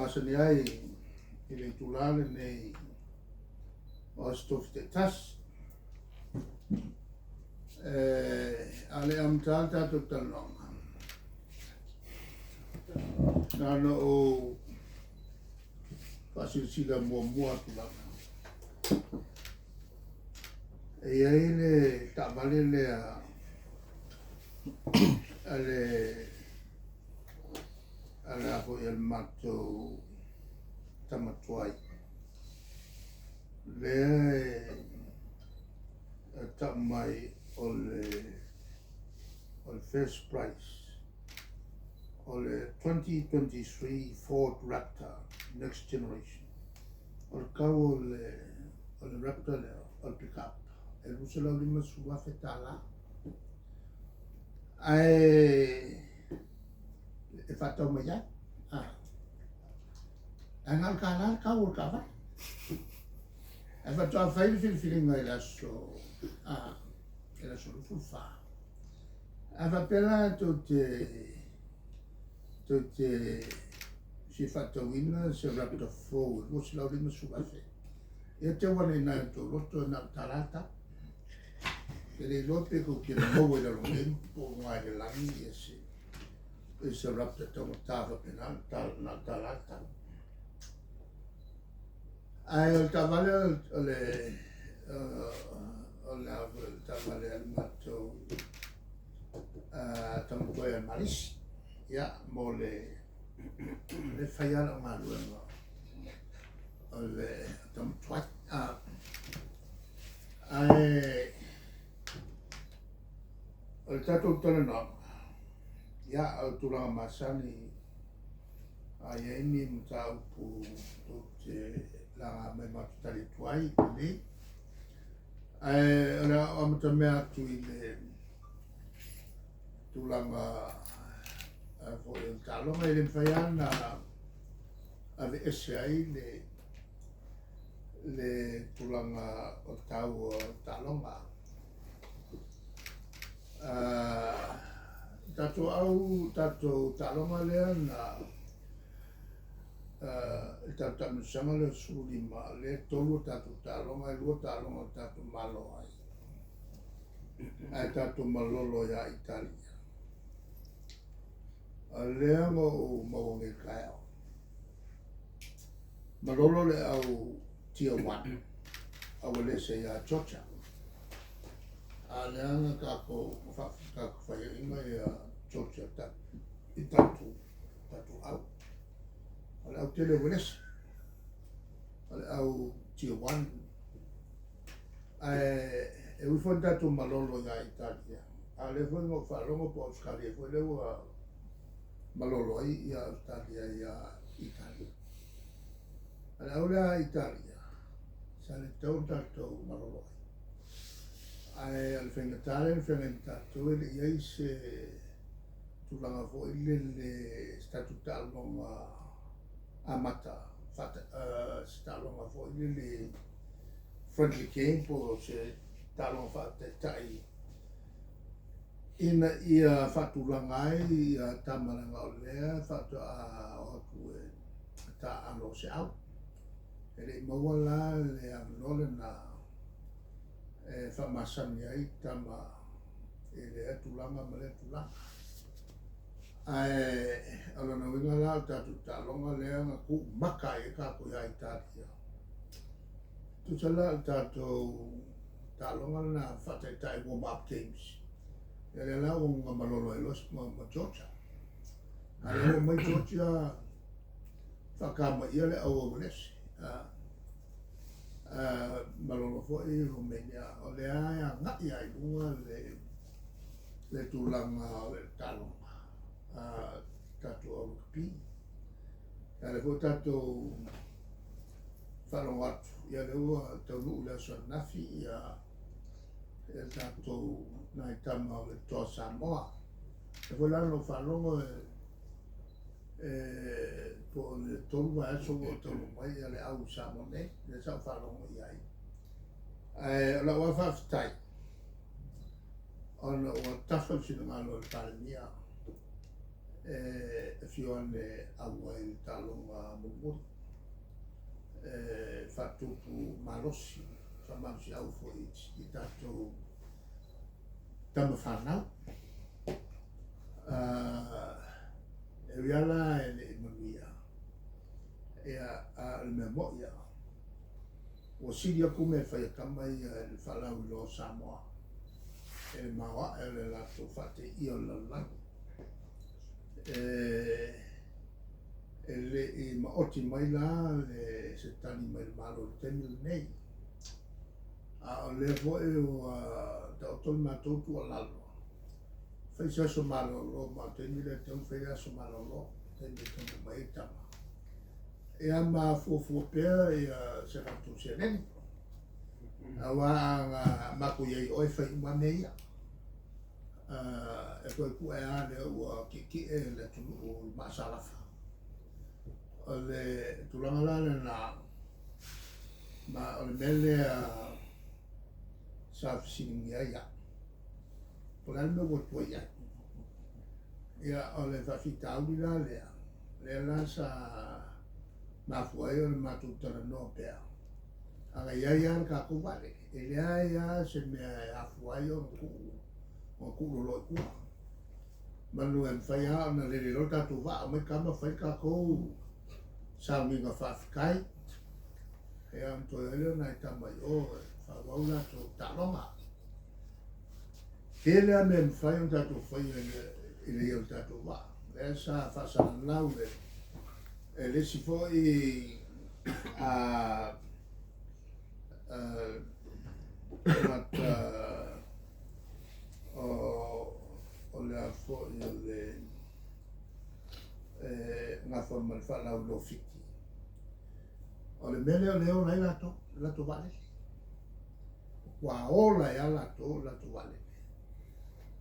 Masani ai i le tulale nei o stof te tas. Ale am tata to talonga. Nano o pasilsila mua tulanga. E ai le tamale le ale apo el mato tamatuai. Le tamai o le first prize o le 2023 Ford Raptor Next Generation. O le kau o le Raptor le o le pickup. E lusa lau lima sua fetala. Ai e fatau mai ai. Angal kanan kau o kawa. E fatau fai filinga e laso lufufa. E fatela te si fatau ina se Raptor 4 lusa lau lima sua fe. E te wane na to loto na talata. E le lope ko ke mo le longen po mai le langi e se Raptor to tava penal na talata. Ai o tavale o le tavale al mato tamukoe al marisi ya mo le faiala malu o le tamutuai ai o le tatou talanoa ya o tulanga masani ai emi mtaupu te la mai matutali tuai ni ona o mtamea atu i le tulanga fo il talonga i le mfaiana ave ese ai le tulanga o tau o talonga tatou talonga lea na tata misanga le sulima le tolu tatu talonga e lua talonga tatu malo ai tatu malolo ya Italia lea o mawonge kaya malolo le au tier 1 au le se ya Georgia lea kako faya inga ya Georgia tatu au ale au tele weles ale au tier 1 e ufo tatu malolo ya Italia ale fo mo falongo po skali fo le wa malolo ya Italia ya Italia ale au la Italia sale tatu malolo al fengatale fengatato le yaise tulanga fo le statutalonga amata talonga fo le friendly game po se talonga fata tai ina ia fatulanga ia tamalanga o lea fatu o tu ta ano se au ele mawala le anole na fa masani ai tama ele tulanga male tulanga ala na winga la tatu talonga lea nga ku maka e ka ko ya Italia tu sala tatu talonga na fata tai warm up games ele la o nga malolo e los ma Georgia ale mai Georgia fakama ile o les malolo fo i Romania o le aia ngati ai lunga le tulanga le talonga tatu o kapi ale fo tatu falonga ia le ua taunu le so nafi ia e tatu nai tama o le toa Samoa e fo lano falonga po le tolu wa so o tolu mai ale au Samone le sa falonga ia ai la wa faftai ona o tafel sina malo le palemia fio ane aua i talonga mumuri fatupu malosi whamalosi au fo i tatou tama whanau e wiala e le manuia a le mea moia o siri aku me whai kama i le whalau i lo Samoa e le mawa e le lato whate i o lalangi e le i maoti mai la le se tani mai le malo le temi nei a o le voe o ta o tol matou tu o lalo fai sa so malo lo ma temi le tau fai a so malo lo temi tau mai tama e a ma fu pea e se ratu se neni a wa maku yei oi fai uma meia e koe ku e ane ua ki e le tunu o masalafa o le tulanga lana na ma o le mele a sa fisiningi ia polani me wotua ia ia o le whawhitauli la lea lea la sa mafuai o le matutara no pea anga ia ia ka kuwale e lea ia se mea afuai o ku lolo ku manu en fai a na le lo tatu va mai kama fai ka ko sa mi nga fafikai e am to ele na tama yo fa waula to talonga ele a men fai un tatu fai ele yo tatu va esa fa sa na ule ele si foi a o le a fo i le nga forma le whalau lo fiti o le mele o leo lai lato vale wa ola ya lato vale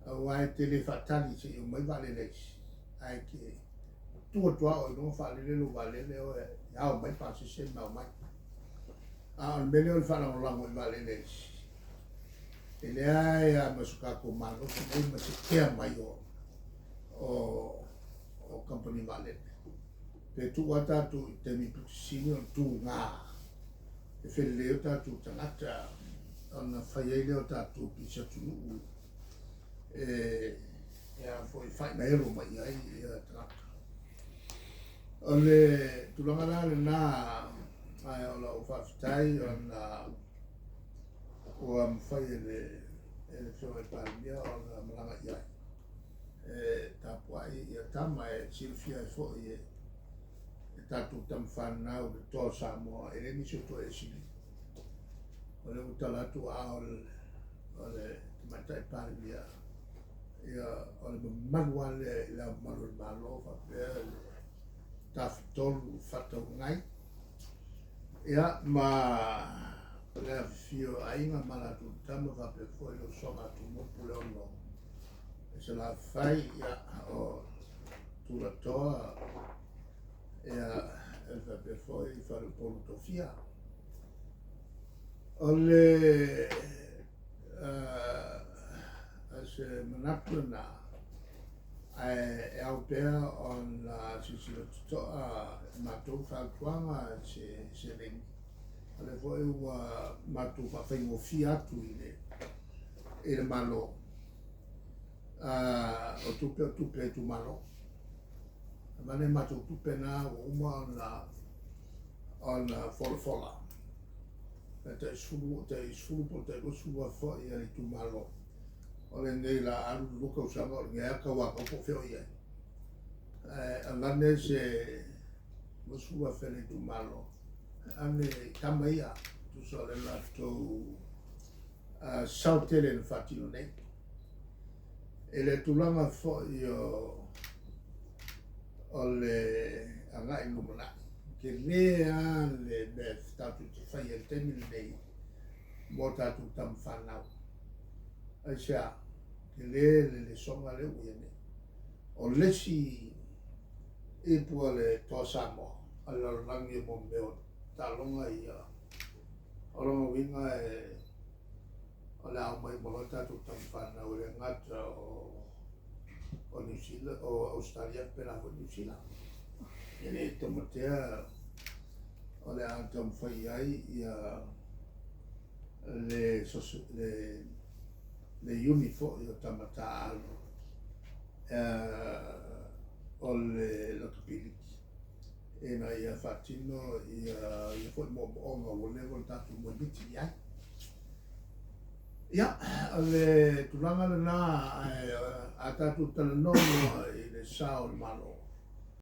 au ai te le fatali se o mai vale leisi ai ke tua o no fale le lo vale leo ya o mai pasi se mai a o mele o le whalau lango i vale leisi e lea e a masuka ko malo se mai ma se kea mai o company vale pe tu wata tu te mi sini on tu nga e fe leo ta tu tangata on fai leo ta tu pisa tu e a foi fai mai ro mai ai tangata ole tu longa la na ai ola o fa fitai on o am fai le so e palmia o la malanga ia tapuai ia tama e silfia e fo e tatu tam whanau le tō Samoa e le miso to e sili o le utalatu a o le matai palmia ia o le manua le la malu malo fa pea le tafitolu fatau ngai ia ma le fio ainga malatu tama fa pe foi lo soga tu mopu le ono e se la fai ia o tu la toa ia e fa pe foi fa le polo tofia o le se manatu na e au pea on la sisila tutoa matou whautuanga se lengi ale foi ua matu whawhaingo fi atu i le malo o tupe tu malo mane matu tupe na o uma on fola te isfulu po te usu wa fo i ali tu malo o le nei la alu luka usanga o ngea ka waka po feo i alane se usu wa fele tu malo ane tama ia tu so le lato sautele le fatino nei e le tulanga fo i o le anga i lumana ke lea le beth tatu te fai e temi nei mo tatu tam whanau ai sea ke le songa le uene o lesi e pua le tō Samoa ala rangi mo meo talonga ia o longa winga o le au mai mga tatu tam whanau le ngata o New Zealand o Australia pela o New Zealand. Ini tomatea o le a tam fai ai ia le unifo i o tamata alo o le lokapiliki e na ia fatino ia fo mo o le vol tatu mo biti ai ia le tulanga le na a tatu tala no i le sao le malo